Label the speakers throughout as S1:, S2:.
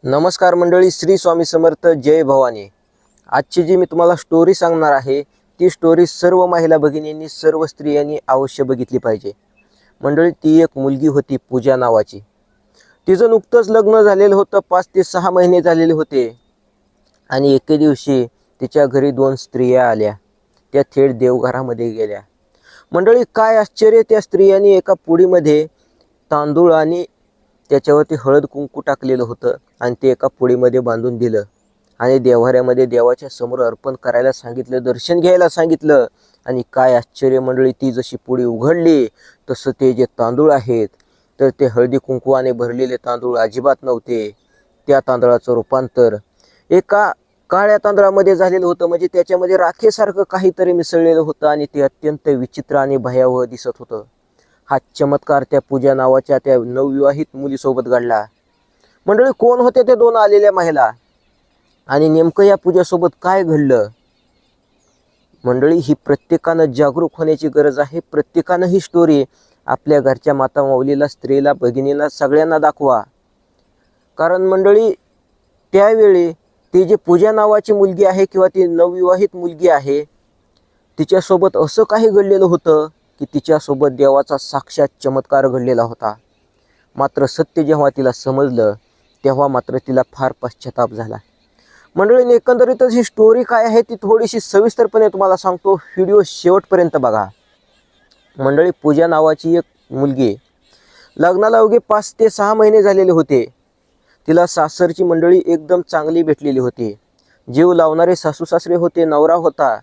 S1: नमस्कार मंडळी, श्री स्वामी समर्थ, जय भवानी। आजची जी मी तुम्हाला स्टोरी सांगणार आहे ती स्टोरी सर्व महिला भगिनींनी, सर्व स्त्रियांनी अवश्य बघितली पाहिजे। मंडळी, ती एक मुलगी होती पूजा नावाची। तिचं नुकतंच लग्न झालेलं होतं, 5 ते 6 महिने झालेले होते। आणि एके दिवशी तिच्या घरी 2 स्त्रिया आल्या। त्या थेट देवघरामध्ये गेल्या। मंडळी, काय आश्चर्य, त्या स्त्रियांनी एका पुडीमध्ये तांदूळ आणि त्याच्यावरती हळद कुंकू टाकलेलं होतं आणि ते एका पुडीमध्ये बांधून दिलं आणि देव्हाऱ्यामध्ये देवाच्या समोर अर्पण करायला सांगितलं, दर्शन घ्यायला सांगितलं। आणि काय आश्चर्य मंडळी, ती जशी पुडी उघडली तसं ते जे तांदूळ आहेत तर ते हळदी कुंकवाने भरलेले तांदूळ अजिबात नव्हते। त्या तांदळाचं रूपांतर एका काळ्या तांदळामध्ये झालेलं होतं, म्हणजे त्याच्यामध्ये राखेसारखं काहीतरी मिसळलेलं होतं आणि ते अत्यंत विचित्र आणि भयावह दिसत होतं। हा चमत्कार त्या पूजा नावाच्या त्या नवविवाहित मुलीसोबत घडला। मंडळी, कोण होते ते 2 आलेल्या महिला आणि नेमकं या पूजासोबत काय घडलं? मंडळी, ही प्रत्येकानं जागरूक होण्याची गरज आहे। प्रत्येकानं ही स्टोरी आपल्या घरच्या माता माऊलीला, स्त्रीला, भगिनीला, सगळ्यांना दाखवा। कारण मंडळी, त्यावेळी ती जी पूजा नावाची मुलगी आहे किंवा ती नवविवाहित मुलगी आहे, तिच्यासोबत असं काही घडलेलं होतं की तिच्यासोबत देवाचा साक्षात चमत्कार घडलेला होता। मात्र सत्य जेव्हा तिला समजलं तेव्हा मात्र तिला फार पश्चाताप झाला। मंडळींनी, एकंदरीतच ही स्टोरी काय आहे ती थोडीशी सविस्तरपणे तुम्हाला सांगतो, व्हिडिओ शेवटपर्यंत बघा। मंडळी, पूजा नावाची एक मुलगी, लग्नाला अवघे 5 ते 6 महिने झालेले होते। तिला सासरची मंडळी एकदम चांगली भेटलेली होती। जीव लावणारे सासू सासरे होते, नवरा होता।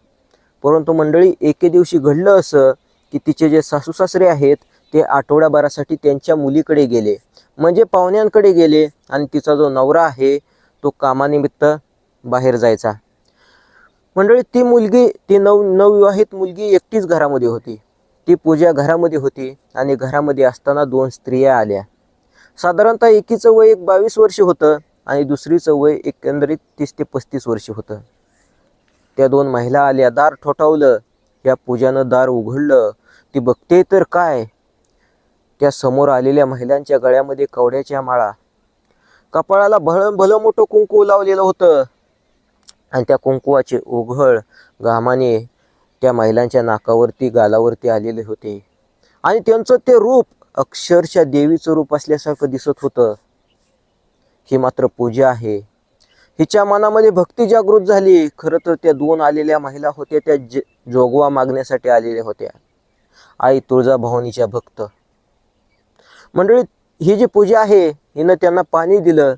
S1: परंतु मंडळी, एके दिवशी घडलं असं की तिचे जे सासू सासरे आहेत ते आठवड्याभरासाठी त्यांच्या मुलीकडे गेले, म्हणजे पाहुण्यांकडे गेले। आणि तिचा जो नवरा आहे तो कामानिमित्त बाहेर जायचा। मंडळी, ती मुलगी, ती नवविवाहित मुलगी एकटीच घरामध्ये होती। ती पूजा घरामध्ये होती आणि घरामध्ये असताना 2 स्त्रिया आल्या। साधारणतः एकीचं वय 22 वर्ष होतं आणि दुसरीचं वय एकंदरीत 30 ते 35 वर्ष होतं। त्या 2 महिला आल्या, दार ठोठावलं। या पूजानं दार उघडलं। ती बघते तर काय, त्या समोर आलेल्या महिलांच्या गळ्यामध्ये कवड्याच्या माळा, कपाळाला भलं मोठं कुंकू लावलेलं होतं आणि त्या कुंकुवाचे ओघळ घामाने त्या महिलांच्या नाकावरती, गालावरती आलेले होते। आणि त्यांचं ते रूप अक्षरशः देवीचं रूप असल्यासारखं दिसत होतं। ही मात्र पूजा आहे। हिच्या मनामध्ये भक्ती जागृत झाली। खरं तर त्या 2 आलेल्या महिला होत्या त्या जोगवा मागण्यासाठी आलेल्या होत्या, आई तुळजाभवानीच्या भक्त। मंडळी, ही जी पूजा आहे हिनं त्यांना पाणी दिलं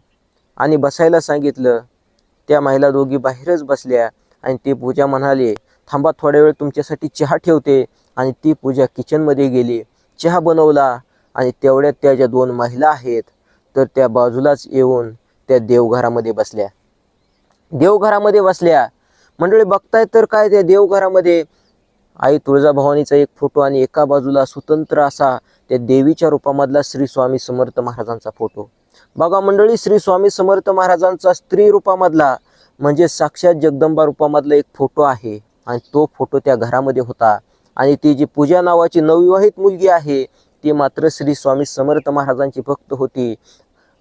S1: आणि बसायला सांगितलं। त्या महिला दोघी बाहेरच बसल्या आणि ती पूजा म्हणाली, थांबा, थोड्या वेळ तुमच्यासाठी चहा ठेवते। आणि ती पूजा किचनमध्ये गेली, चहा बनवला आणि तेवढ्यात त्या ज्या 2 महिला आहेत तर त्या बाजूलाच येऊन त्या देवघरामध्ये बसल्या। देवघरामध्ये बसल्या मंडळी, बघताय तर काय, त्या देवघरामध्ये आई तुळजाभवानीचा एक फोटो आणि एका बाजूला स्वतंत्र असा त्या देवीच्या रूपामधला श्री स्वामी समर्थ महाराजांचा फोटो। बघा मंडळी, श्री स्वामी समर्थ महाराजांचा स्त्री रूपामधला म्हणजे साक्षात जगदंबा रूपामधला एक फोटो आहे आणि तो फोटो त्या घरामध्ये होता। आणि ती जी पूजा नावाची नवविवाहित मुलगी आहे ती मात्र श्री स्वामी समर्थ महाराजांची भक्त होती।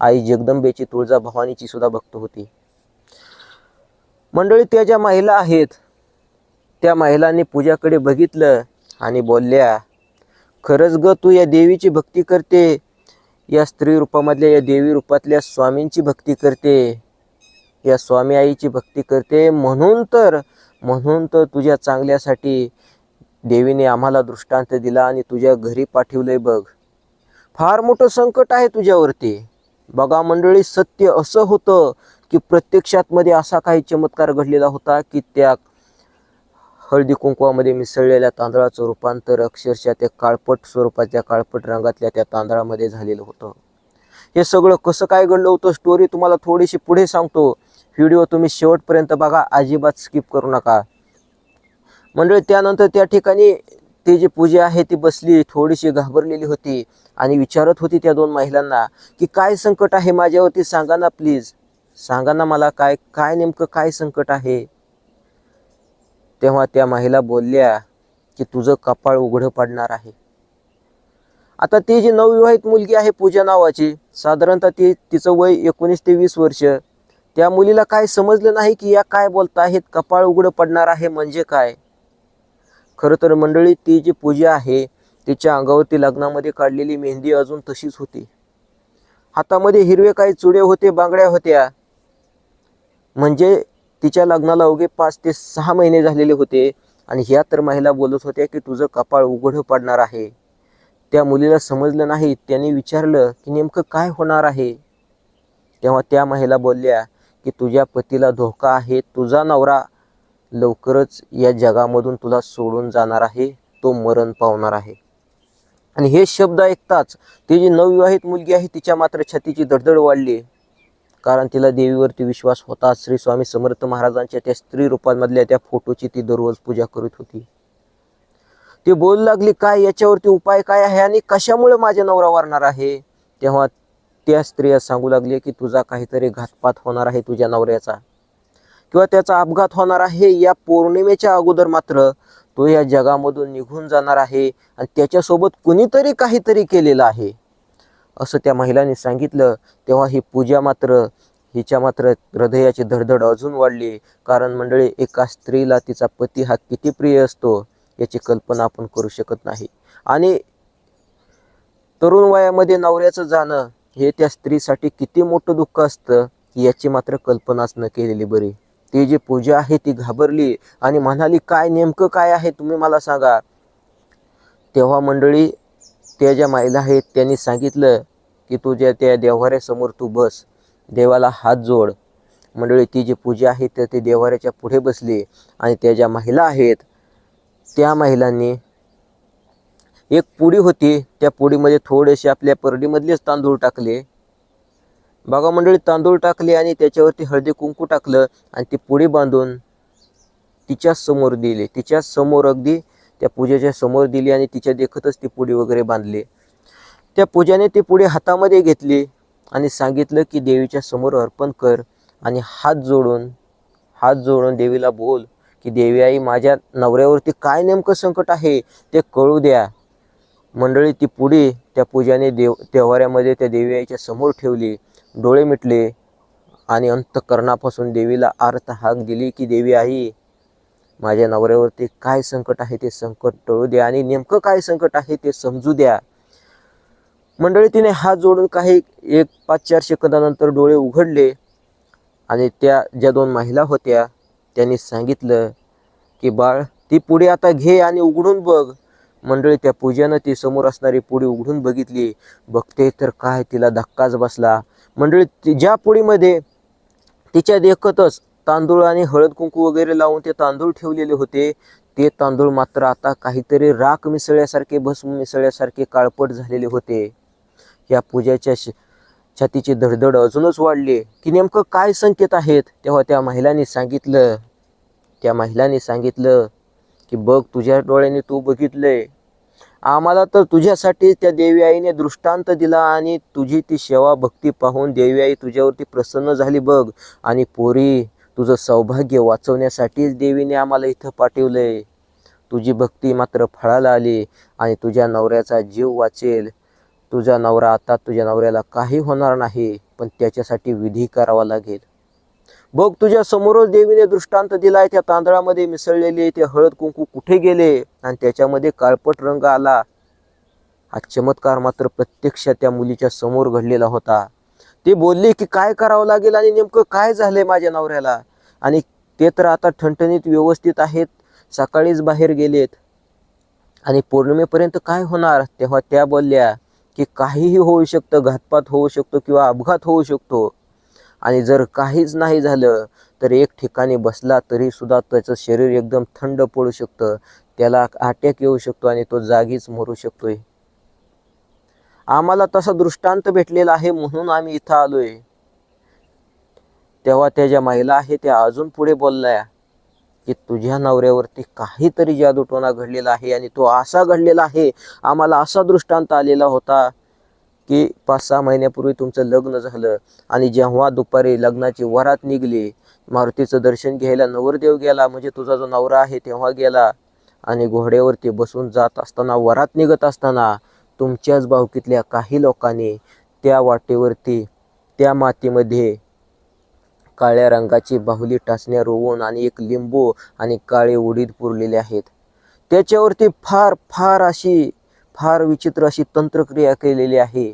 S1: आई जगदंबेची, तुळजाभवानीची सुद्धा भक्त होती। मंडळी, त्या ज्या महिला आहेत त्या महिलांनी पूजाकडे बघितलं आणि बोलल्या, खरंच ग, तू या देवीची भक्ती करते, या स्त्री रूपामधल्या, या देवी रूपातल्या स्वामींची भक्ती करते, या स्वामी आईची भक्ती करते। म्हणून तर तुझ्या चांगल्यासाठी देवीने आम्हाला दृष्टांत दिला आणि तुझ्या घरी पाठवलंय बघ। फार मोठं संकट आहे तुझ्यावरती। बघा मंडळी, सत्य असं होतं की प्रत्यक्षात मध्ये असा काही चमत्कार घडलेला होता की त्या हळदी कुंकवामध्ये मिसळलेल्या तांदळाचं रूपांतर अक्षरशः त्या काळपट स्वरूपाच्या, काळपट रंगातल्या त्या तांदळामध्ये झालेलं होतं। हे सगळं कसं काय घडलं होतं, स्टोरी तुम्हाला थोडीशी पुढे सांगतो। व्हिडिओ तुम्ही शेवटपर्यंत बघा, अजिबात स्किप करू नका। मंडळी, त्यानंतर त्या ठिकाणी ती जी पूजा आहे ती बसली, थोडीशी घाबरलेली होती आणि विचारत होती त्या 2 महिलांना की काय संकट आहे माझ्यावरती, सांगा ना प्लीज, सांगा ना मला, काय नेमकं काय संकट आहे। तेव्हा त्या महिला बोलल्या की तुझं कपाळ उघडं पडणार आहे आता ती जी नवविवाहित मुलगी आहे पूजा नावाची, साधारणतः तिचं वय 19 ते 20 वर्ष. त्या मुलीला काय समजलं नाही की या काय बोलत आहेत, कपाळ उघडं पडणार आहे म्हणजे काय. खरं तर मंडळी, ती जी पूजा आहे तिच्या अंगावरती लग्नामध्ये काढलेली मेहंदी अजून तशीच होती. हातामध्ये हिरवे काही चुडे होते, बांगड्या होत्या. म्हणजे तिच्या लग्नाला अवघे 5 ते 6 महिने झालेले होते आणि ह्या तर महिला बोलत होत्या की तुझं कपाळ उघड पडणार आहे. त्या मुलीला समजलं नाही. त्यांनी विचारलं की नेमकं काय होणार आहे. तेव्हा त्या महिला बोलल्या की तुझ्या पतीला धोका आहे, तुझा नवरा लवकरच या जगामधून तुला सोडून जाणार आहे, तो मरण पावणार आहे. आणि हे शब्द ऐकताच ती जी नवविवाहित मुलगी आहे तिच्या मात्र छातीची धडधड वाढली. कारण तिला देवीवरती विश्वास होता. श्री स्वामी समर्थ महाराजांच्या त्या स्त्री रूपांमधल्या त्या फोटोची ती दररोज पूजा करत होती. ती बोलू लागली, काय याच्यावरती उपाय काय आहे आणि कशामुळे माझा नवरा वारणार आहे. तेव्हा त्या स्त्रिया सांगू लागले की तुझा काहीतरी घातपात होणार आहे तुझ्या नवऱ्याचा, किंवा त्याचा अपघात होणार आहे. या पौर्णिमेच्या अगोदर मात्र तो या जगामधून निघून जाणार आहे आणि त्याच्यासोबत कुणीतरी काहीतरी केलेलं आहे असं त्या महिलांनी सांगितलं. तेव्हा ही पूजा मात्र हिच्या मात्र हृदयाची धडधड अजून वाढली. कारण मंडळी, एका स्त्रीला तिचा पती हा किती प्रिय असतो याची कल्पना आपण करू शकत नाही. आणि तरुण वयामध्ये नवऱ्याचं जाणं हे त्या स्त्रीसाठी किती मोठं दुःख असतं याची मात्र कल्पनाच न केलेली बरी. ती जी पूजा आहे ती घाबरली आणि म्हणाली, काय नेमकं काय आहे तुम्ही मला सांगा. तेव्हा मंडळी, त्या ज्या महिला आहेत त्यांनी सांगितलं की तुझ्या त्या देव्हाऱ्यासमोर तू बस, देवाला हात जोड. मंडळी, ती जी पूजा आहे तर ते देव्हाऱ्याच्या पुढे बसली आणि त्या ज्या महिला आहेत त्या महिलांनी एक पुडी होती, त्या पुडीमध्ये थोडेसे आपल्या परडीमधलेच तांदूळ टाकले. बघा मंडळी, तांदूळ टाकले आणि त्याच्यावरती हळदी कुंकू टाकलं आणि ती पुडी बांधून तिच्या समोर दिली. तिच्या समोर, अगदी त्या पूजेच्या समोर दिली आणि तिच्या देखतच ती पुडी वगैरे बांधली. त्या पूजाने ती पुडी हातामध्ये घेतली आणि सांगितलं की देवीच्या समोर अर्पण कर आणि हात जोडून देवीला बोल की देवी आई, माझ्या नवऱ्यावरती काय नेमकं संकट आहे ते कळू द्या. मंडळी, ती पुडी त्या पूजाने देव्हाऱ्यामध्ये त्या देवी आईच्या समोर ठेवली. डोळे मिटले आणि अंतःकरणापासून देवीला आर्त हाक दिली की देवी आई, माझ्या नवऱ्यावरती काय संकट आहे ते संकट टळू द्या आणि नेमकं काय संकट आहे ते समजू द्या. मंडळी, तिने हात जोडून काही 1-5-4 सेकंदानंतर डोळे उघडले आणि त्या ज्या 2 महिला होत्या त्यांनी सांगितलं की बाळ, ती पुडी आता घे आणि उघडून बघ. मंडळी, त्या पूजानं ती समोर असणारी पुडी उघडून बघितली. बघते तर काय, तिला धक्काच बसला. मंडळी, ज्या पुडीमध्ये तिच्या देखतच तांदूळ आणि हळद कुंकू वगैरे लावून ते तांदूळ ठेवलेले होते, ते तांदूळ मात्र आता काहीतरी राख मिसळल्यासारखे, भस्म मिसळल्यासारखे काळपट झालेले होते. या पूजाच्या छातीची धडधड अजूनच वाढली की नेमकं काय संकेत आहेत. तेव्हा त्या महिलांनी सांगितलं की बघ, तुझ्या डोळ्याने तू बघितलंय, आम्हाला तर तुझ्यासाठी त्या देवी आईने दृष्टांत दिला आणि तुझी ती सेवा भक्ती पाहून देवी आई तुझ्यावरती प्रसन्न झाली बघ. आणि पोरी, तुझं सौभाग्य वाचवण्यासाठीच देवीने आम्हाला इथं पाठवलंय. तुझी भक्ती मात्र फळाला आली आणि तुझ्या नवऱ्याचा जीव वाचेल. तुझ्या नवऱ्याला काही होणार नाही, पण त्याच्यासाठी विधी करावा लागेल. बघ, तुझ्या समोरच देवीने दृष्टांत दिलाय. त्या तांदळामध्ये मिसळलेले ते हळद कुंकू कुठे गेले आणि त्याच्यामध्ये काळपट रंग आला. हा चमत्कार मात्र प्रत्यक्ष त्या मुलीच्या समोर घडलेला होता. ती बोलली की काय करावं लागेल आणि नेमकं काय झालंय माझ्या नवऱ्याला. आणि ते तर आता ठणठणीत व्यवस्थित आहेत, सकाळीच बाहेर गेलेत आणि पौर्णिमेपर्यंत काय होणार. तेव्हा त्या बोलल्या की काहीही होऊ शकतं, घातपात होऊ शकतो किंवा अपघात होऊ शकतो. आणि जर काहीच नाही झालं तर एक ठिकाणी बसला तरी सुद्धा त्याचं शरीर एकदम थंड पडू शकतं, त्याला अटॅक येऊ शकतो आणि तो जागीच मरू शकतोय. आम्हाला तसा दृष्टांत भेटलेला आहे म्हणून आम्ही इथं आलोय. तेव्हा त्या ज्या महिला आहेत त्या अजून पुढे बोलल्या की तुझ्या नवऱ्यावरती काहीतरी जादूटोणा घडलेला आहे आणि तो असा घडलेला आहे, आम्हाला असा दृष्टांत आलेला होता की 5-6 महिन्यापूर्वी तुमचं लग्न झालं आणि जेव्हा दुपारी लग्नाची वरात निघली, मारुतीचं दर्शन घ्यायला नवरदेव गेला, म्हणजे तुझा जो नवरा आहे तेव्हा गेला आणि घोड्यावरती बसून जात असताना, वरात निघत असताना तुमच्याच भावकीतल्या काही लोकांनी त्या वाटेवरती त्या मातीमध्ये काळ्या रंगाची बाहुली टाचण्या रोवून आणि एक लिंबू आणि काळे उडीद पुरलेले आहेत. त्याच्यावरती फार विचित्र अशी तंत्रक्रिया केलेली आहे.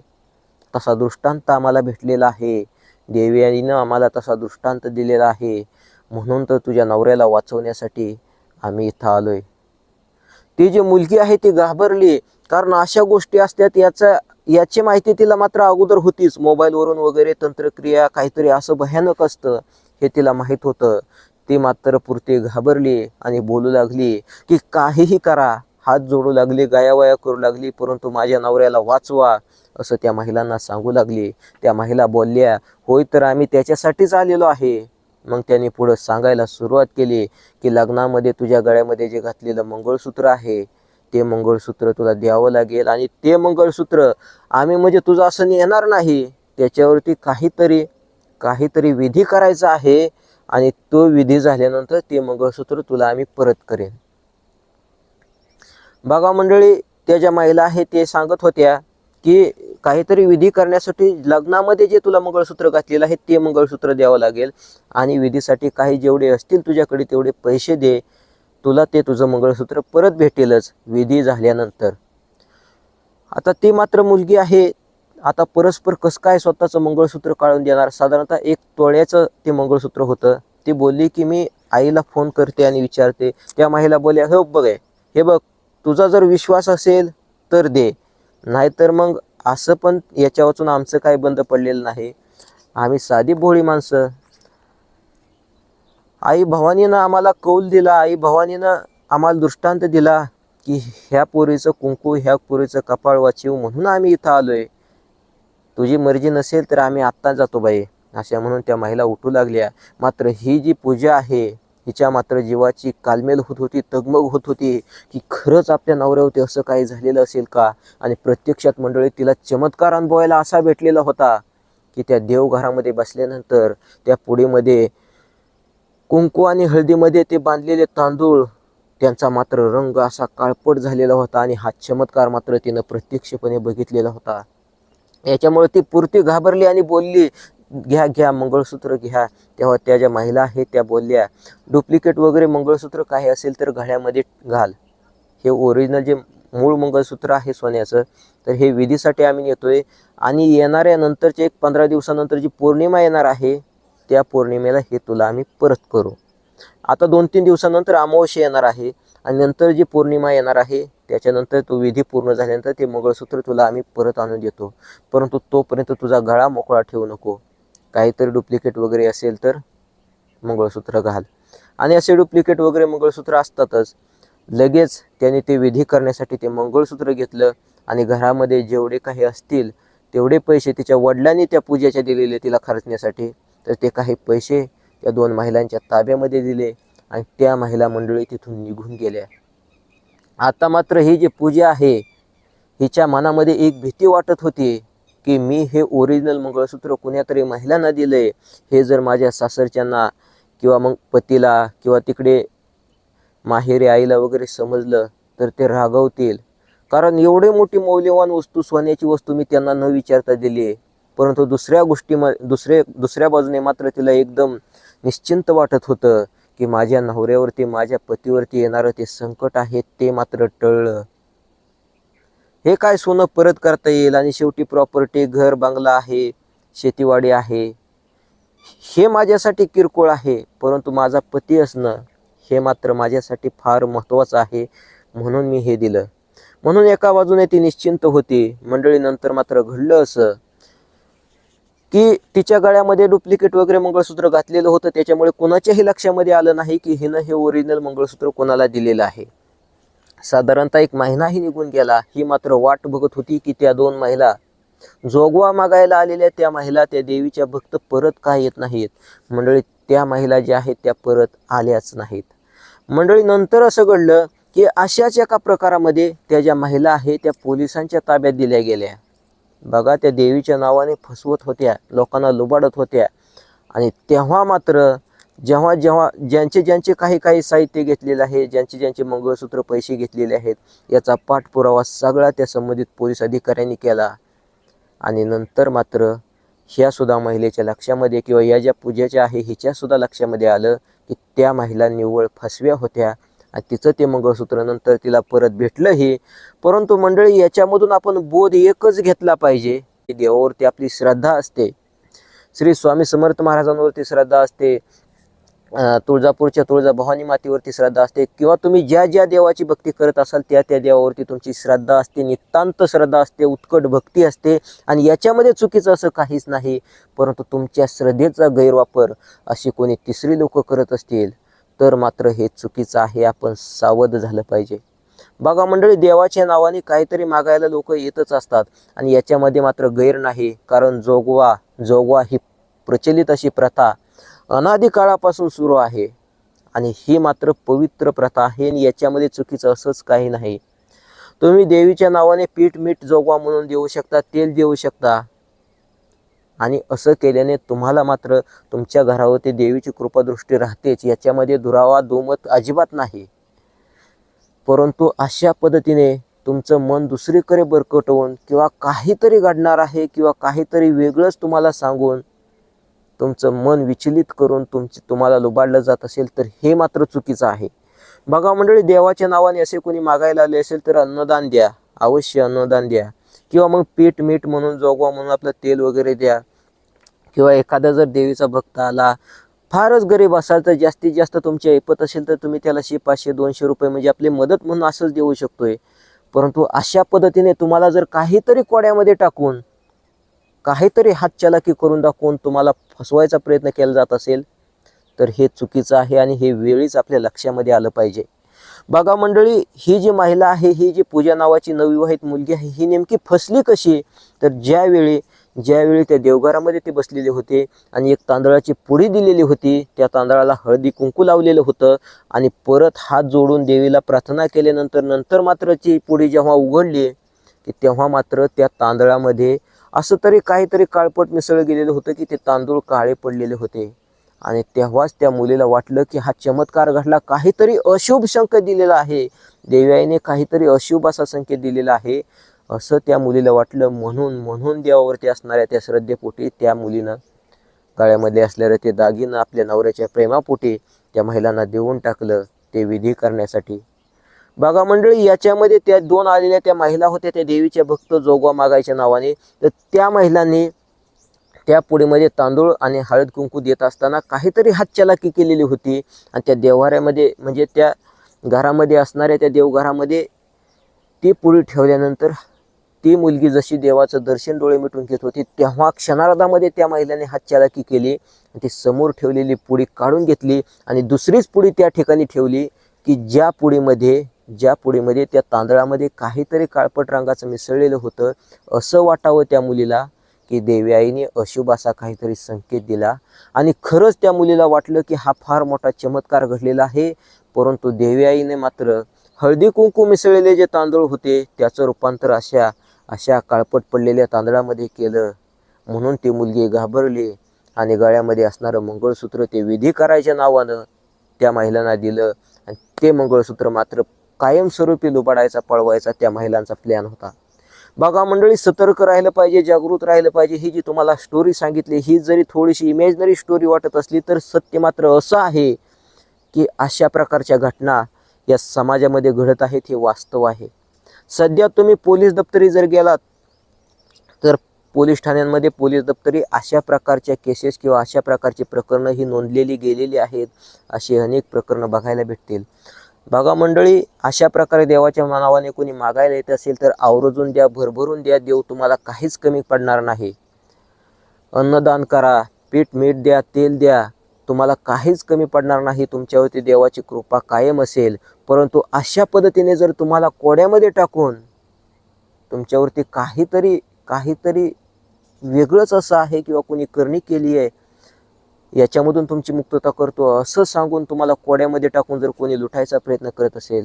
S1: तसा दृष्टांत आम्हाला भेटलेला आहे. देवीनं आम्हाला तसा दृष्टांत दिलेला आहे. म्हणून तर तुझ्या नवऱ्याला वाचवण्यासाठी आम्ही इथं आलोय. ती जी मुलगी आहे ती घाबरली, कारण अशा गोष्टी असतात याची माहिती तिला मात्र अगोदर होतीच. मोबाईलवरून वगैरे तंत्रक्रिया काहीतरी असं भयानक असतं हे तिला माहीत होतं. ती मात्र पुरती घाबरली आणि बोलू लागली की काहीही करा, हात जोडू लागली, गायावाया करू लागली, परंतु माझ्या नवऱ्याला वाचवा असं त्या महिलांना सांगू लागली. त्या महिला बोलल्या, होय तर आम्ही त्याच्यासाठीच आलेलो आहे. मग त्यांनी पुढं सांगायला सुरुवात केली की लग्नामध्ये तुझ्या गळ्यामध्ये जे घातलेलं मंगळसूत्र आहे ते मंगळसूत्र तुला द्यावं लागेल, आणि ते मंगळसूत्र आम्ही म्हणजे तुझं असं येणार नाही, त्याच्यावरती काहीतरी विधी करायचा आहे, आणि तो विधी झाल्यानंतर ते मंगळसूत्र तुला आम्ही परत करेन. बघा मंडळी, त्या ज्या महिला आहेत ते सांगत होत्या की काहीतरी विधी करण्यासाठी लग्नामध्ये जे तुला मंगळसूत्र घातलेलं आहे ते मंगळसूत्र द्यावं लागेल, आणि विधीसाठी काही जेवढे असतील तुझ्याकडे तेवढे पैसे दे, तुला ते तुझं मंगळसूत्र परत भेटेलच विधी झाल्यानंतर. आता ती मात्र मुलगी आहे, आता परस्पर कसं काय स्वतःचं मंगळसूत्र काढून देणार. साधारणतः 1 तोळ्याचं ते मंगळसूत्र होतं. ती बोलली की मी आईला फोन करते आणि विचारते. त्या महिला बोलल्या, हे बघ तुझा जर विश्वास असेल तर दे, नाहीतर मग असं पण याच्या वाचून आमचं काय बंद पडलेलं नाही. आम्ही साधी भोळी माणसं. आई भवानीनं आम्हाला कौल दिला, आई भवानीनं आम्हाला दृष्टांत दिला की ह्या पोरीचं कुंकू, ह्या पोरीचं कपाळ वाचीव, म्हणून आम्ही इथं आलोय. तुझी मर्जी नसेल तर आम्ही आत्ता जातो बाई, अशा म्हणून त्या महिला उठू लागल्या. मात्र ही जी पूजा आहे हिच्या मात्र जीवाची कालमेल होत होती, तगमग होत होती की खरंच आपल्या नवऱ्यावरती असं काही झालेलं असेल का. आणि प्रत्यक्षात मंडळी तिला चमत्कार अनुभवायला असा भेटलेला होता की त्या देवघरामध्ये बसल्यानंतर त्या पुडीमध्ये कुंकू आणि हळदीमध्ये ते बांधलेले तांदूळ, त्यांचा मात्र रंग असा काळपट झालेला होता, आणि हा चमत्कार मात्र तिनं प्रत्यक्षपणे बघितलेला होता. याच्यामुळे ती पुरती घाबरली आणि बोलली, घ्या मंगळसूत्र घ्या. तेव्हा त्या ज्या महिला आहेत त्या बोलल्या, डुप्लिकेट वगैरे मंगळसूत्र काही असेल तर गळ्यामध्ये घाल, हे ओरिजिनल जे मूळ मंगळसूत्र आहे सोन्याचं, तर हे विधीसाठी आम्ही नेतोय, आणि येणाऱ्या नंतरच्या 15 दिवसानंतर जी पौर्णिमा येणार आहे त्या पौर्णिमेला हे तुला आम्ही परत करू. आता 2-3 दिवसानंतर अमावस्या येणार आहे, आणि नंतर जी पौर्णिमा येणार आहे त्याच्यानंतर तो विधी पूर्ण झाल्यानंतर ते मंगळसूत्र तुला आम्ही परत आणून देतो, परंतु तोपर्यंत तुझा गळा मोकळा ठेवू नको. काहीतरी डुप्लिकेट वगैरे असेल तर मंगळसूत्र घाल. आणि असे डुप्लिकेट वगैरे मंगळसूत्र असतातच. लगेच त्याने ते विधी करण्यासाठी ते मंगळसूत्र घेतलं, आणि घरामध्ये जेवढे काही असतील तेवढे पैसे तिच्या वडिलांनी त्या पूजेच्या दिलेले तिला खर्चण्यासाठी, तर ते काही पैसे त्या 2 महिलांच्या ताब्यामध्ये दिले, आणि त्या महिला मंडळी तिथून निघून गेल्या. आता मात्र ही जी पूजा आहे हिच्या मनामध्ये एक भीती वाटत होती की मी हे ओरिजिनल मंगळसूत्र कुण्यातरी महिलांना दिले, हे जर माझ्या सासरच्यांना किंवा मग पतीला किंवा तिकडे माहेरी आईला वगैरे समजलं तर ते रागवतील, कारण एवढी मोठी मौल्यवान वस्तू, सोन्याची वस्तू मी त्यांना न विचारता दिली आहे. परंतु दुसऱ्या बाजूने मात्र तिला एकदम निश्चिंत वाटत होतं की माझ्या नवऱ्यावरती, माझ्या पतीवरती येणारं ते संकट आहे ते मात्र टळलं. हे काय सोनं परत करता येईल, आणि शेवटी प्रॉपर्टी, घर बंगला आहे, शेतीवाडी आहे, हे माझ्यासाठी किरकोळ आहे, परंतु माझा पती असणं हे मात्र माझ्यासाठी फार महत्त्वाचं आहे, म्हणून मी हे दिलं. म्हणून एका बाजूने ती निश्चिंत होती. मंडळी, नंतर मात्र घडलं असं की तिच्या गळ्यामध्ये डुप्लिकेट वगैरे मंगळसूत्र घातलेलं होतं, त्याच्यामुळे कोणाच्याही लक्षामध्ये आलं नाही की हिनं हे ओरिजिनल मंगळसूत्र कोणाला दिलेलं आहे. साधारणतः 1 महिनाही निघून गेला. ही मात्र वाट बघत होती की त्या 2 महिला, जोगवा मागायला आलेल्या त्या महिला, त्या देवीच्या भक्त परत का येत नाहीत. मंडळी, त्या महिला ज्या आहेत त्या परत आल्याच नाहीत. मंडळी, नंतर असं घडलं की अशाच एका प्रकारामध्ये त्या ज्या महिला आहेत त्या पोलिसांच्या ताब्यात दिल्या गेल्या. बघा, त्या देवीच्या नावाने फसवत होत्या, लोकांना लुबाडत होत्या, आणि तेव्हा मात्र जेव्हा जेव्हा ज्यांचे काही काही साहित्य घेतलेलं आहे, ज्यांचे मंगळसूत्र पैसे घेतलेले आहेत, याचा पाठपुरावा सगळा त्या संबंधित पोलीस अधिकाऱ्यांनी केला. आणि नंतर मात्र ह्या सुद्धा महिलेच्या लक्षामध्ये किंवा या ज्या पूजाच्या आहे हिच्या सुद्धा लक्षामध्ये आलं की त्या महिला निव्वळ फसव्या होत्या आणि तिचं ते मंगळसूत्र नंतर तिला परत भेटलंही. परंतु मंडळी, याच्यामधून आपण बोध एकच घेतला पाहिजे, देवावरती आपली श्रद्धा असते, श्री स्वामी समर्थ महाराजांवरती श्रद्धा असते, तुळजापूरच्या तुळजाभवानी मातेवरती श्रद्धा असते, किंवा तुम्ही ज्या ज्या देवाची भक्ती करत असाल त्या त्या देवावरती तुमची श्रद्धा असते, नितांत श्रद्धा असते, उत्कट भक्ती असते. आणि याच्यामध्ये चुकीचं असं काहीच नाही. परंतु तुमच्या श्रद्धेचा गैरवापर अशी कोणी तिसरी लोक करत असतील तर मात्र हे चुकीचं आहे. आपण सावध झालं पाहिजे. बघा मंडळी, देवाच्या नावाने काहीतरी मागायला लोक येतच असतात आणि याच्यामध्ये मात्र गैर नाही. कारण जोगवा ही प्रचलित अशी प्रथा अनादी काळापासून सुरू आहे आणि ही मात्र पवित्र प्रथा आहे आणि याच्यामध्ये चुकीचं असंच काही नाही. तुम्ही देवीच्या नावाने पीठ मीठ जोगवा म्हणून देऊ शकता, तेल देऊ शकता आणि असं केल्याने तुम्हाला मात्र तुमच्या घरावरती देवीची कृपादृष्टी राहतेच, याच्यामध्ये दुरावा दुमत अजिबात नाही. परंतु अशा पद्धतीने तुमचं मन दुसरीकडे बरकटवून किंवा काहीतरी घडणार आहे किंवा काहीतरी वेगळंच तुम्हाला सांगून तुमचं मन विचलित करून तुम्हाला लुबाडलं जात असेल तर हे मात्र चुकीचं आहे. बघा मंडळी, देवाच्या नावाने असे कोणी मागायला आले असेल तर अन्नदान द्या, अवश्य अन्नदान द्या, किंवा मग पीठ मीठ म्हणून जोगवा म्हणून आपलं तेल वगैरे द्या. किंवा एखादा जर देवीचा भक्त आला, फारच गरीब असाल तर जास्तीत जास्त तुमची ऐपत असेल तर तुम्ही त्याला 500-200 रुपये म्हणजे आपली मदत म्हणून असंच देऊ शकतोय. परंतु अशा पद्धतीने तुम्हाला जर काहीतरी कोड्यामध्ये टाकून काहीतरी हातचलाकी करून दाखवून तुम्हाला फसवायचा प्रयत्न केला जात असेल तर हे चुकीचं आहे आणि हे वेळीच आपल्या लक्षामध्ये आलं पाहिजे. बघा मंडळी, ही जी महिला आहे, ही जी पूजा नावाची नवविवाहित मुलगी आहे, ही नेमकी फसली कशी? तर ज्यावेळी त्या देवघरामध्ये ते बसलेले होते आणि एक तांदळाची पुडी दिलेली होती, त्या तांदळाला हळदी कुंकू लावलेलं होतं आणि परत हात जोडून देवीला प्रार्थना केल्यानंतर मात्र ती पुडी जेव्हा उघडली की तेव्हा मात्र त्या तांदळामध्ये असं तरी काहीतरी काळपट मिसळलं गेलेलं होतं की ते तांदूळ काळे पडलेले होते. आणि तेव्हाच त्या मुलीला वाटलं की हा चमत्कार घडला, काहीतरी अशुभ संकेत दिलेला आहे, देवाईने काहीतरी अशुभ असा संकेत दिलेला आहे असं त्या मुलीला वाटलं. म्हणून देवावरती असणाऱ्या त्या श्रद्धेपोटी त्या मुलीनं गळ्यामध्ये असलेलं ते दागिनं आपल्या नवऱ्याच्या प्रेमापोटी त्या महिलांना देऊन टाकलं ते विधी करण्यासाठी. बघा मंडळी, याच्यामध्ये त्या 2 आलेल्या त्या महिला होत्या, त्या देवीच्या भक्त जोगवा मागायच्या नावाने. तर त्या महिलांनी त्या पुडीमध्ये तांदूळ आणि हळद कुंकू देत असताना काहीतरी हातचलाकी केलेली होती आणि त्या देव्हाऱ्यामध्ये म्हणजे त्या घरामध्ये असणाऱ्या त्या देवघरामध्ये ती पुडी ठेवल्यानंतर ती मुलगी जशी देवाचं दर्शन डोळे मिटून घेत होती तेव्हा क्षणार्धामध्ये त्या महिलाने हातचलाकी केली, ती समोर ठेवलेली पुडी काढून घेतली आणि दुसरीच पुडी त्या ठिकाणी ठेवली की ज्या पुडीमध्ये त्या तांदळामध्ये काहीतरी काळपट रंगाचं मिसळलेलं होतं. असं वाटावं त्या मुलीला की देवी आईने अशुभ असा काहीतरी संकेत दिला आणि खरंच त्या मुलीला वाटलं की हा फार मोठा चमत्कार घडलेला आहे. परंतु देवी आईने मात्र हळदी कुंकू मिसळलेले जे तांदूळ होते त्याचं रूपांतर अशा काळपट पडलेल्या तांदळामध्ये केलं. म्हणून ती मुलगी घाबरली आणि गळ्यामध्ये असणारं मंगळसूत्र ते विधी करायच्या नावानं त्या महिलांना दिलं आणि ते मंगळसूत्र मात्र कायमस्वरूपी लुबाडायचा, पळवायचा त्या महिलांचा प्लॅन होता. बघा मंडळी, सतर्क राहिलं पाहिजे, जागृत राहिलं पाहिजे. ही जी तुम्हाला स्टोरी सांगितली ही जरी थोडीशी इमॅजिनरी स्टोरी वाटत असली तर सत्य मात्र असं आहे की अशा प्रकारच्या घटना या समाजामध्ये घडत आहेत, हे वास्तव आहे. सध्या तुम्ही पोलीस दप्तरी जर गेलात तर पोलीस ठाण्यांमध्ये पोलीस दप्तरी अशा प्रकारच्या केसेस किंवा अशा प्रकारची प्रकरणं ही नोंदलेली गेलेली आहेत. अशी अनेक प्रकरणं बघायला भेटतील. बघा मंडळी, अशा प्रकारे देवाच्या नावाने कोणी मागायला येत असेल तर आवर्जून द्या, भरभरून द्या. देव तुम्हाला काहीच कमी पडणार नाही. अन्नदान करा, पीठ मीठ द्या, तेल द्या, तुम्हाला काहीच कमी पडणार नाही. तुमच्यावरती देवाची कृपा कायम असेल. परंतु अशा पद्धतीने जर तुम्हाला कोड्यामध्ये टाकून तुमच्यावरती काहीतरी वेगळंच असं आहे किंवा कोणी करणी केली आहे, याच्यामधून तुमची मुक्तता करतो असं सांगून तुम्हाला कोड्यामध्ये टाकून जर कोणी लुटायचा प्रयत्न करत असेल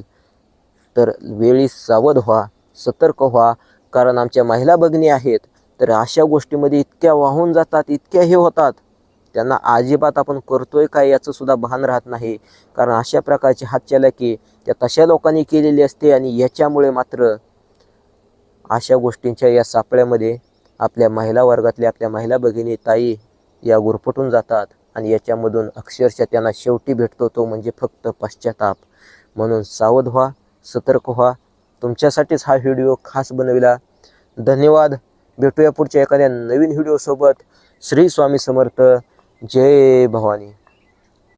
S1: तर वेळी सावध व्हा, सतर्क व्हा. कारण आमच्या महिला भगिनी आहेत तर अशा गोष्टीमध्ये इतक्या वाहून जातात, इतक्या हे होतात त्यांना अजिबात आपण करतोय काय याचं सुद्धा भान राहत नाही. कारण अशा प्रकारची हातचलाखी त्या तशा लोकांनी केलेली असते आणि याच्यामुळे मात्र अशा गोष्टींच्या या सापळ्यामध्ये आपल्या महिला वर्गातल्या आपल्या महिला भगिनी ताई या गुरफटून जातात आणि याच्यामधून अक्षरशः त्यांना शेवटी भेटतो तो म्हणजे फक्त पश्चाताप. म्हणून सावध व्हा, सतर्क व्हा. तुमच्यासाठीच हा व्हिडिओ खास बनविला. धन्यवाद. भेटूया पुढच्या एखाद्या नवीन व्हिडिओसोबत. श्री स्वामी समर्थ. जय भवानी.